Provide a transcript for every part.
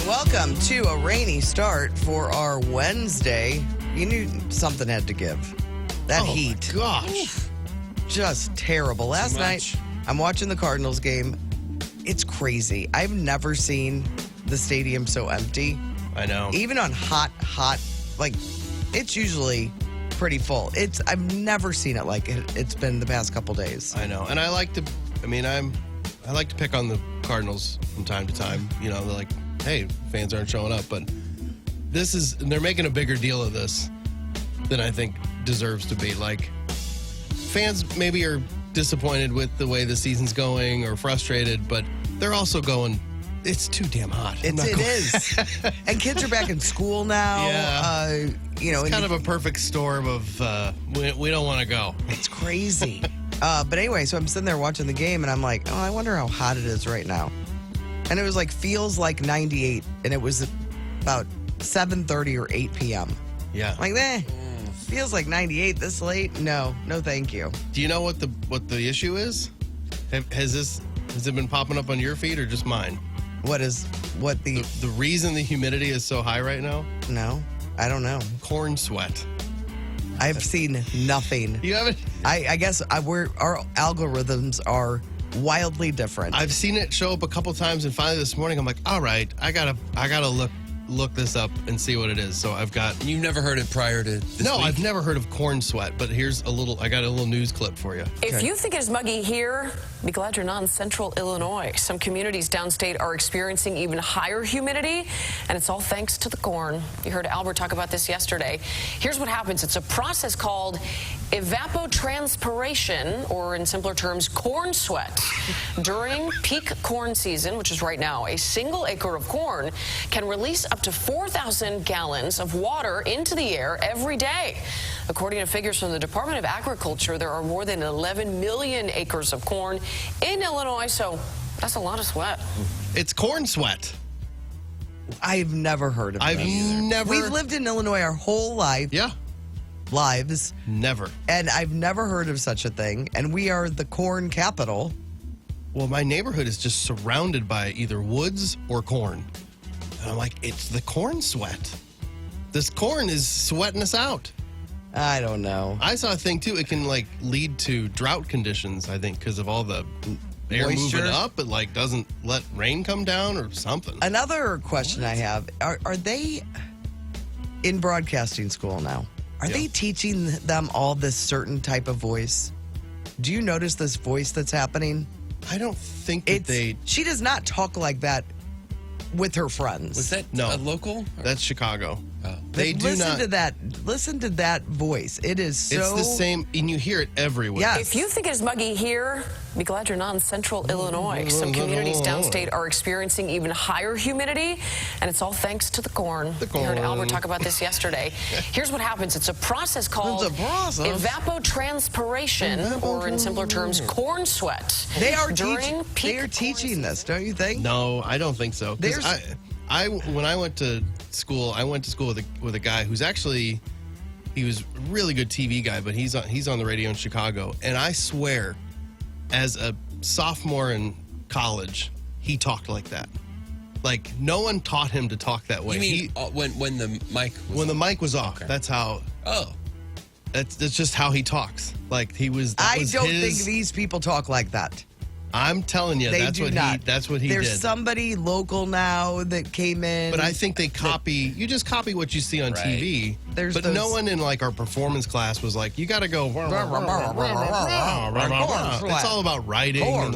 Welcome to a rainy start for our Wednesday. You knew something had to give. That heat. Gosh. Just terrible. Last night, I'm watching the Cardinals game. It's crazy. I've never seen the stadium so empty. I know. Even on hot, like, it's usually pretty full. I've never seen it like it's been the past couple days. I know. And I like to pick on the Cardinals from time to time. You know, they're like, hey, fans aren't showing up. But they're making a bigger deal of this than I think deserves to be. Like, fans maybe are disappointed with the way the season's going or frustrated, but they're also going, it's too damn hot. It is. And kids are back in school now. Yeah. It's kind of a perfect storm of we don't want to go. It's crazy. But anyway, so I'm sitting there watching the game, and I'm like, I wonder how hot it is right now. And it was like, feels like 98, and it was about 7:30 or 8 p.m. Yeah. I'm like, feels like 98 this late? No, thank you. Do you know what the issue is? Has it been popping up on your feed or just mine? The reason the humidity is so high right now? No, I don't know. Corn sweat. I've seen nothing. You haven't? I guess our algorithms are wildly different. I've seen it show up a couple times, and finally this morning I'm like, all right, I gotta look this up and see what it is. So I've got. You've never heard it prior to this No, week? I've never heard of corn sweat, but I got a little news clip for you. If you think it's muggy here, be glad you're not in central Illinois. Some communities downstate are experiencing even higher humidity, and it's all thanks to the corn. You heard Albert talk about this yesterday. Here's what happens. It's a process called evapotranspiration, or in simpler terms, corn sweat. During peak corn season, which is right now, a single acre of corn can release up to 4,000 gallons of water into the air every day. According to figures from the Department of Agriculture, there are more than 11 million acres of corn in Illinois, so that's a lot of sweat. It's corn sweat. I've never heard of it. We've lived in Illinois our whole life. Yeah. Lives. Never. And I've never heard of such a thing. And we are the corn capital. Well, my neighborhood is just surrounded by either woods or corn. And I'm like, it's the corn sweat. This corn is sweating us out. I don't know. I saw a thing, too. It can, lead to drought conditions, I think, because of all the air moisture moving up. It, doesn't let rain come down or something. Another question I have, are they in broadcasting school now? Are they teaching them all this certain type of voice? Do you notice this voice that's happening? I don't think that She does not talk like that with her friends. Was that No. a local? That's Chicago. Oh. They do listen not. to that. Listen to that voice. It is so. It's the same, and you hear it everywhere. Yes. If you think it's muggy here, be glad you're not in central Illinois. Some communities downstate are experiencing even higher humidity, and it's all thanks to the corn. The corn. You heard Albert talk about this yesterday. Here's what happens. It's a process called evapotranspiration, or in simpler terms, corn sweat. They are During peak They are teaching corn this, don't you think? No, I don't think so. 'Cause when I went to school, with a guy who's actually, he was a really good TV guy, but he's on the radio in Chicago, and I swear, as a sophomore in college, he talked like that. Like, no one taught him to talk that way. You mean when the mic was the mic was off? Okay. That's how. Oh. That's just how he talks. Like, he was. I don't think these people talk like that. I'm telling you, They that's do what not. That's what he There's did. somebody local now that came in. But I think they copy. You just copy what you see on Right. TV. There's but no one in our performance class was like, you got to go. It's all about writing and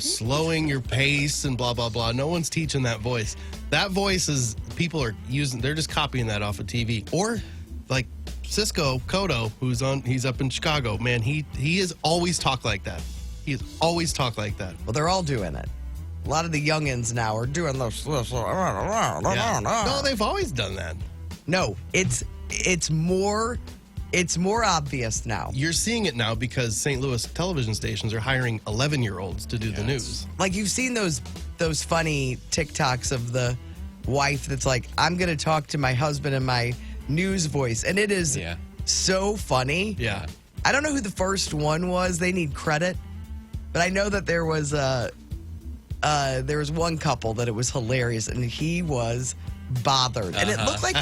slowing your pace and blah blah blah. No one's teaching that voice. That voice is people are using. They're just copying that off of TV or like Cisco Cotto, he's up in Chicago. Man, he has always talked like that. He has always talked like that. Well, they're all doing it. A lot of the youngins now are doing those. Yeah. No, they've always done that. No, it's more obvious now. You're seeing it now because St. Louis television stations are hiring 11-year-olds to do the news. Like, you've seen those funny TikToks of the wife that's like, I'm going to talk to my husband in my news voice. And it is so funny. Yeah. I don't know who the first one was. They need credit. But I know that there was there was one couple that it was hilarious, and he was bothered, and it looked like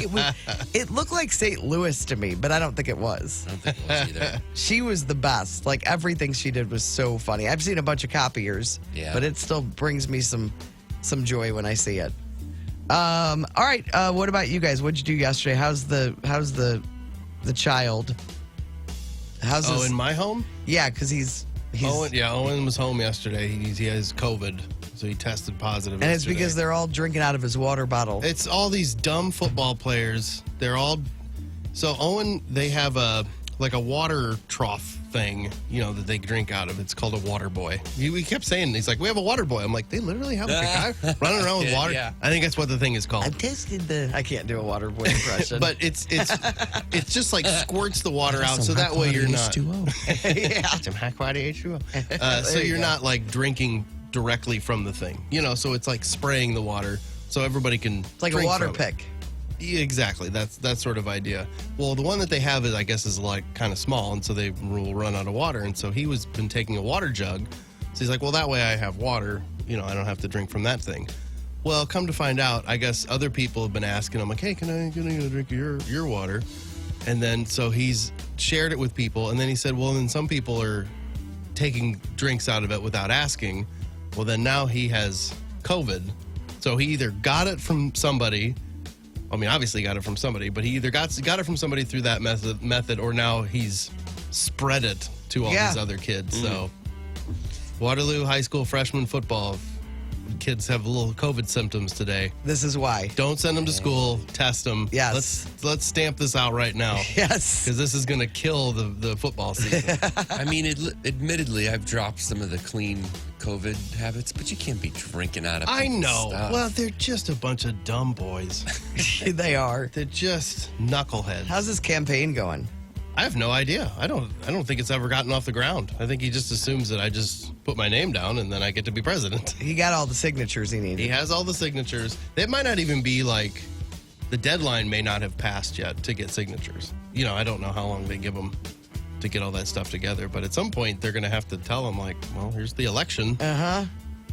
it looked like St. Louis to me, but I don't think it was. I don't think it was either. She was the best. Like, everything she did was so funny. I've seen a bunch of copiers, but it still brings me some joy when I see it. All right, what about you guys? What'd you do yesterday? How's the child? How's in my home? Yeah, because he's Owen was home yesterday. He has COVID, so he tested positive. And it's because they're all drinking out of his water bottle. It's all these dumb football players. They're all. So Owen, they have a water trough thing, that they drink out of. It's called a water boy. We kept saying, he's like, we have a water boy. I'm like, they literally have a guy running around with water. Yeah. I think that's what the thing is called. I can't do a water boy impression. But it's just like squirts the water out, so that way you're not. Yeah. Some high quality H2O. So you're not like drinking directly from the thing, So it's like spraying the water, so everybody can. It's like a drink water from it. pick. Yeah, exactly. That's that sort of idea. Well, the one that they have is like kind of small, and so they will run out of water. And so he was been taking a water jug. So he's like, well, that way I have water. I don't have to drink from that thing. Well, come to find out, I guess other people have been asking him, like, hey, can I drink your water? And then so he's shared it with people, and then he said, well, then some people are taking drinks out of it without asking. Well, then now he has COVID. So he either got it from somebody. I mean, obviously got it from somebody, but he either got it from somebody through that method, or now he's spread it to all these other kids. So, Waterloo High School freshman football kids have little COVID symptoms today. This is why. Don't send them to school. Test them. Yes. Let's stamp this out right now. Yes. Because this is going to kill the football season. I mean, admittedly, I've dropped some of the clean COVID habits, but you can't be drinking out of I know. stuff. Well, they're just a bunch of dumb boys. They are. They're just knuckleheads. How's this campaign going? I have no idea. I don't think it's ever gotten off the ground. I think he just assumes that I just put my name down and then I get to be president. He got all the signatures he needed. He has all the signatures. It might not even be like the deadline may not have passed yet to get signatures. I don't know how long they give them to get all that stuff together, but at some point they're going to have to tell him, like, well, here's the election.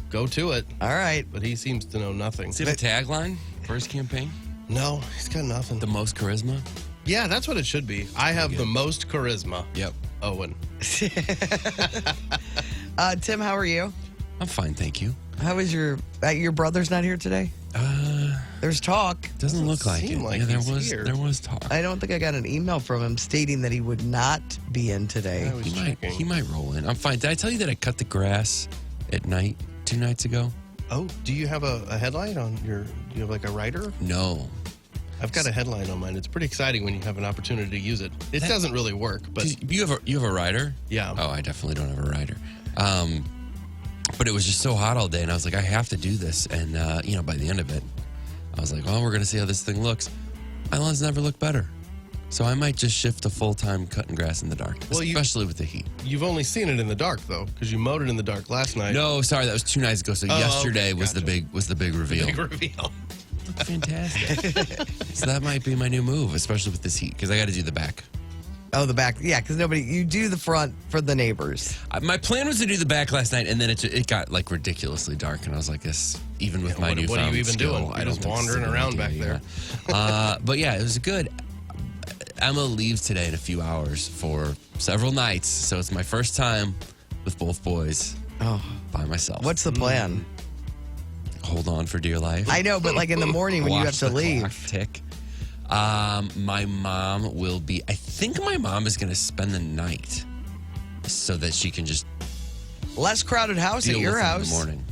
Go to it. All right. But he seems to know nothing. Does he have a tagline for his campaign? No, he's got nothing. The most charisma? Yeah, that's what it should be. I have the most charisma. Yep. Owen. Tim, how are you? I'm fine, thank you. How was your brother's not here today? There's talk. Doesn't look like it. seem like yeah, he's here. there was talk. I don't think I got an email from him stating that he would not be in today. I was checking. He might roll in. I'm fine. Did I tell you that I cut the grass at night 2 nights ago? Oh, do you have a headline on do you have like a writer? No. I've got a headline on mine. It's pretty exciting when you have an opportunity to use it. It doesn't really work, but You have a rider? yeah. Oh, I definitely don't have a rider. But it was just so hot all day, and I was like, I have to do this. And, by the end of it, I was like, well, we're going to see how this thing looks. My lawns never look better. So I might just shift to full-time cutting grass in the dark, especially with the heat. You've only seen it in the dark, though, because you mowed it in the dark last night. No, sorry, that was 2 nights ago. So yesterday okay, was the big reveal. Big reveal. Fantastic. So that might be my new move, especially with this heat, because I got to do the back. Oh, the back. Yeah, because you do the front for the neighbors. My plan was to do the back last night, and then it got like ridiculously dark, and I was like, "This, even with my newfound what are you even skill, doing? I You're don't just think this is a wandering good around idea, back there." Yeah. But yeah, it was good. Emma leaves today in a few hours for several nights, so it's my first time with both boys by myself. What's the plan? Hold on for dear life. I know, but like in the morning when you have Watch to the leave. clock tick. My mom will be. I think my mom is going to spend the night so that she can just Less crowded house deal at your with it in house the morning.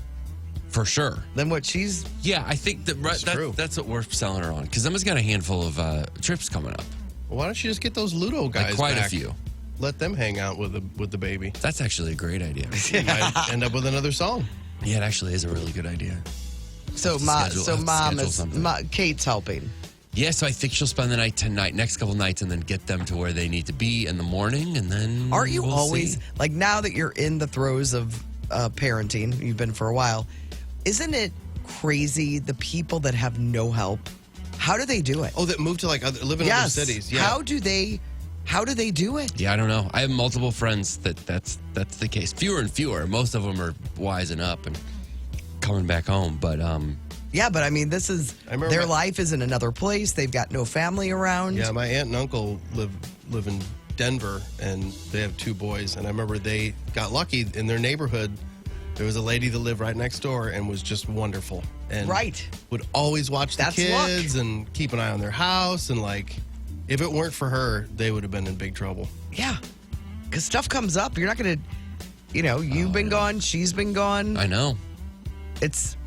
For sure. than what she's. Yeah, I think that's what we're selling her on. Because Emma's got a handful of trips coming up. Well, why don't you just get those Ludo guys Like quite back? a few. Let them hang out with the baby. That's actually a great idea. You might end up with another song. Yeah, it actually is a really good idea. So Have to schedule- mom schedule is something. Kate's helping. Yeah, so I think she'll spend the night tonight, next couple nights, and then get them to where they need to be in the morning, and then Aren't you we'll always see. like now that you're in the throes of parenting? You've been for a while. Isn't it crazy the people that have no help? How do they do it? Oh, that moved to live in other Yes. cities. Yeah. How do they do it? Yeah, I don't know. I have multiple friends that's the case. Fewer and fewer. Most of them are wising up and coming back home. But Yeah, but I mean, this is remember their life is in another place. They've got no family around. Yeah, my aunt and uncle live in Denver, and they have 2 boys. And I remember they got lucky in their neighborhood. There was a lady that lived right next door and was just wonderful. And Right. would always watch the That's kids and keep an eye on their house. And like, if it weren't for her, they would have been in big trouble. Yeah, because stuff comes up. You're not going to, you've been gone. She's been gone. I know. It's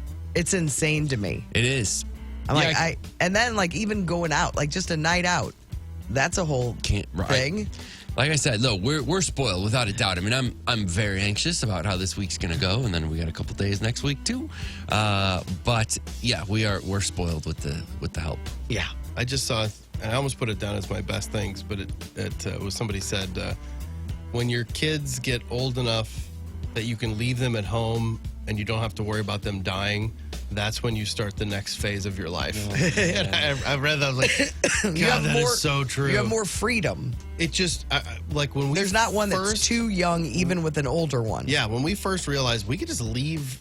insane to me. It is. I'm Yeah, like, and then like even going out, like just a night out, that's a whole Right. thing. Like I said, look, we're spoiled without a doubt. I mean, I'm very anxious about how this week's going to go, and then we got a couple days next week too. But yeah, we're spoiled with the help. Yeah. I just saw, and I almost put it down as my best things, but it was somebody said, when your kids get old enough that you can leave them at home and you don't have to worry about them dying, that's when you start the next phase of your life. And I read that, I was like, God, that is so true. You have more freedom. It just, like when we There's not one that's first, too young, even with an older one. Yeah, when we first realized we could just leave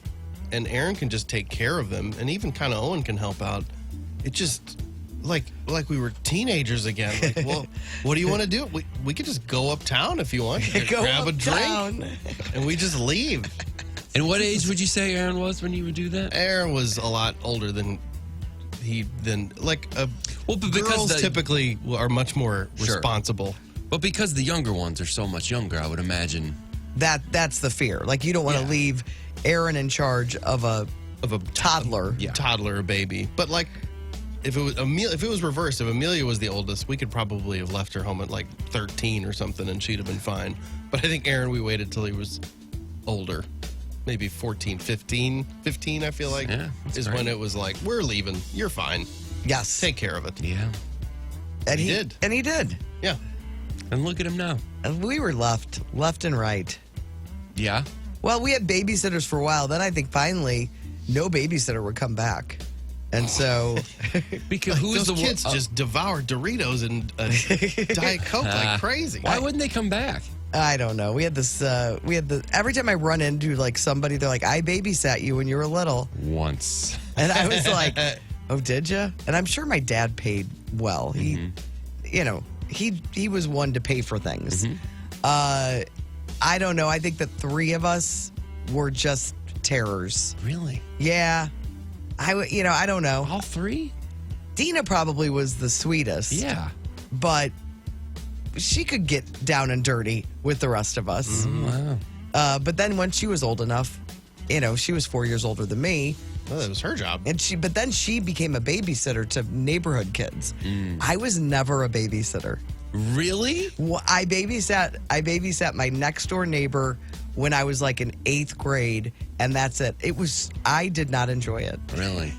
and Aaron can just take care of them, and even kind of Owen can help out, it just, like we were teenagers again. Like, well, what do you want to do? We could just go uptown if you want. Go grab a uptown. drink, and we just leave. And what age would you say Aaron was when you would do that? Aaron was a lot older than Well, but because girls typically are much more Sure. responsible. But because the younger ones are so much younger, I would imagine. That's the fear. Like you don't want to Yeah. leave Aaron in charge of a toddler. Yeah. toddler or baby. But like, if it was reversed, if Amelia was the oldest, we could probably have left her home at like 13 or something, and she'd have been fine. But I think Aaron, we waited till he was older, maybe 14, 15. I feel like Yeah, that's is great. when it was like, we're leaving. You're fine. Yes. Take care of it. Yeah. and he did. And he did. Yeah. And look at him now. And we were left and right. Yeah. Well, we had babysitters for a while. Then I think finally no babysitter would come back. And so Because who's Those the kids one? just devour Doritos and Diet Coke like crazy. Why wouldn't they come back? I don't know. We had this every time I run into like somebody, they're like, I babysat you when you were little. Once. And I was like, oh, did you? And I'm sure my dad paid well. He, he was one to pay for things. I don't know. I think the 3 of us were just terrors. Really? Yeah. I don't know. All 3? Dina probably was the sweetest. Yeah. But she could get down and dirty with the rest of us. Wow. But then when she was old enough, she was 4 years older than me. Well, that was her job. But then she became a babysitter to neighborhood kids. I was never a babysitter. Really? Well, I babysat my next door neighbor when I was like in 8th grade, and that's it. I did not enjoy it. Really?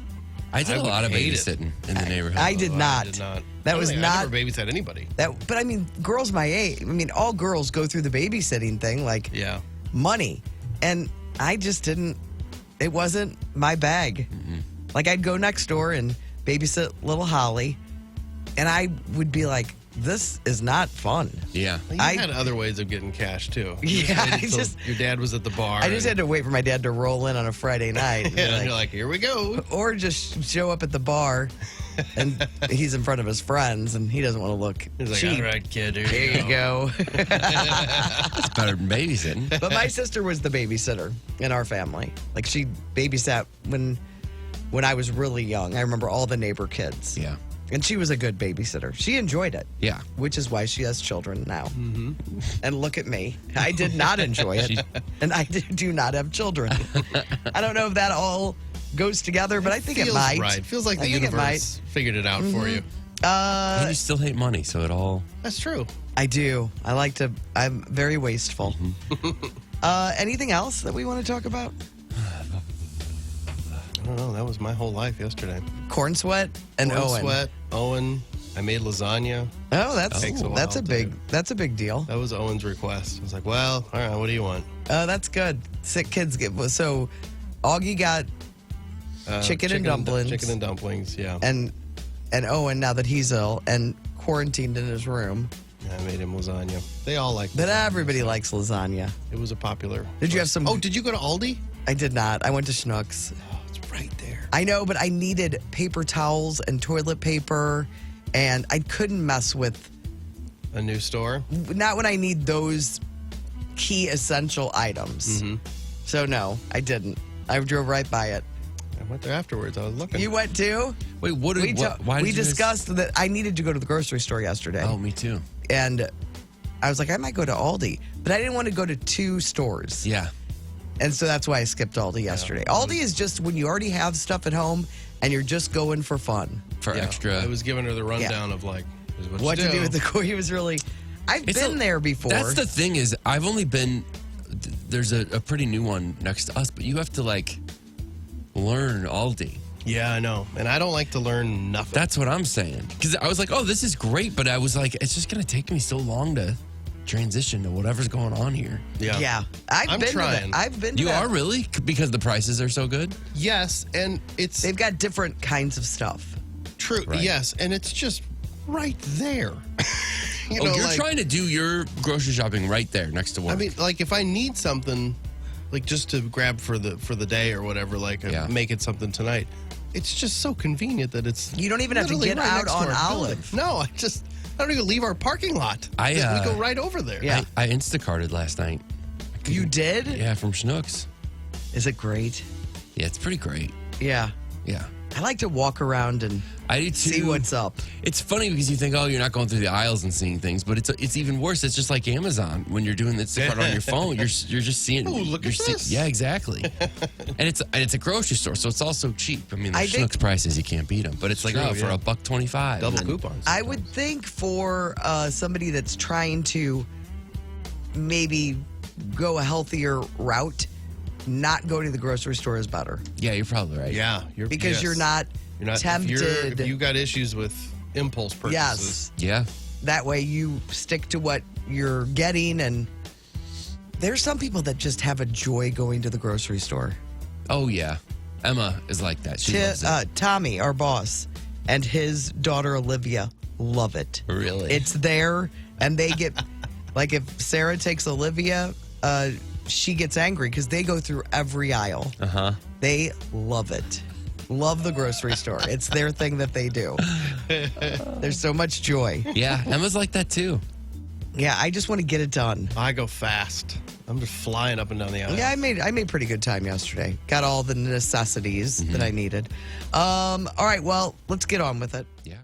I did a would lot of hate it. babysitting in the neighborhood. I did not. I did not. That was I not. never babysat anybody. But I mean, girls my age. I mean, all girls go through the babysitting thing, like Yeah. money, and I just didn't. It wasn't my bag. Like I'd go next door and babysit little Holly, and I would be like, "This is not fun." Yeah. You had other ways of getting cash too. You Yeah, waited till your dad was at the bar. I just had to wait for my dad to roll in on a Friday night. And be And like- you're like, here we go. or just show up at the bar, and he's in front of his friends, and he doesn't want to look He's like, cheap. all right, kid, Here here you go. It's better than babysitting. But my sister was the babysitter in our family. Like she babysat when I was really young. I remember all the neighbor kids. Yeah. And she was a good babysitter. She enjoyed it. Yeah. Which is why she has children now. Mm-hmm. And look at me. I did not enjoy it. And I do not have children. I don't know if that all goes together, but I think it Feels might. right. Feels like I the think it universe figured it out for you. And you still hate money, so it all. That's true. I do. I'm very wasteful. Anything else that we want to talk about? I don't know. That was my whole life yesterday. Corn sweat and Corn Owen. Sweat, Owen. I made lasagna. Oh, Takes a while that's a to big do. that's a big deal. That was Owen's request. I was like, well, all right, what do you want? That's good. Sick kids get so. Augie got chicken and dumplings. Chicken and dumplings, yeah. and Owen, now that he's ill and quarantined in his room, I made him lasagna. They all like but lasagna, everybody so likes lasagna. It was a popular. Did you have choice. some- Oh, did you go to Aldi? I did not. I went to Schnucks. Oh, it's right there. I know, but I needed paper towels and toilet paper, and I couldn't mess with, A new store? not when I need those key essential items. So no, I didn't. I drove right by it. I went there afterwards. I was looking. You went too? Wait, why did We you guys- discussed that I needed to go to the grocery store yesterday. Oh, me too. And I was like, I might go to Aldi, but I didn't want to go to two stores. Yeah. And so that's why I skipped Aldi yesterday. Aldi is just when you already have stuff at home and you're just going for fun. For extra. I was giving her the rundown of like, here's What you to do with the core. He was really, I've been there before. That's the thing is, I've only been, there's a pretty new one next to us, but you have to like learn Aldi. Yeah, I know. And I don't like to learn nothing. That's what I'm saying. Because I was like, oh, this is great. But I was like, it's just going to take me so long to transition to whatever's going on here. Yeah. I'm been trying. To that. I've been to You that. are really? Because the prices are so good? Yes, and it's They've got different kinds of stuff. true. Right. Yes, and it's just right there. You know, You're like, trying to do your grocery shopping right there next to work. I mean, like if I need something, like just to grab for the day or whatever, like make it something tonight. It's just so convenient that it's. You don't even have to literally get right out next to on our Olive. building. No, I don't even leave our parking lot. I, we go right over there. Yeah. I Instacarted last night. You did? Yeah, from Schnucks. Is it great? Yeah, it's pretty great. Yeah. Yeah. I like to walk around and I do too. see what's up. It's funny because you think, oh, you're not going through the aisles and seeing things, but it's even worse. It's just like Amazon when you're doing the Instacart on your phone. You're just seeing. Ooh, look you're at this. Yeah, exactly. and it's a grocery store, so it's also cheap. I mean, the I think- Schnucks prices you can't beat them, but it's like True, for yeah. $1.25. Double coupons. I would think for somebody that's trying to maybe go a healthier route, not going to the grocery store is better Yeah, you're probably right. Yeah, because yes. you're not tempted. If you got issues with impulse purchases. Yes. Yeah. That way you stick to what you're getting. And there's some people that just have a joy going to the grocery store. Oh yeah. Emma is like that. She loves it. Tommy, our boss, and his daughter Olivia love it. Really? It's there, and they get, like if Sarah takes Olivia, she gets angry because they go through every aisle. Uh-huh. They love it. Love the grocery store. It's their thing that they do. There's so much joy. Yeah, Emma's like that too. Yeah, I just want to get it done. I go fast. I'm just flying up and down the aisle. Yeah, I made pretty good time yesterday. Got all the necessities that I needed. All right, well, let's get on with it. Yeah.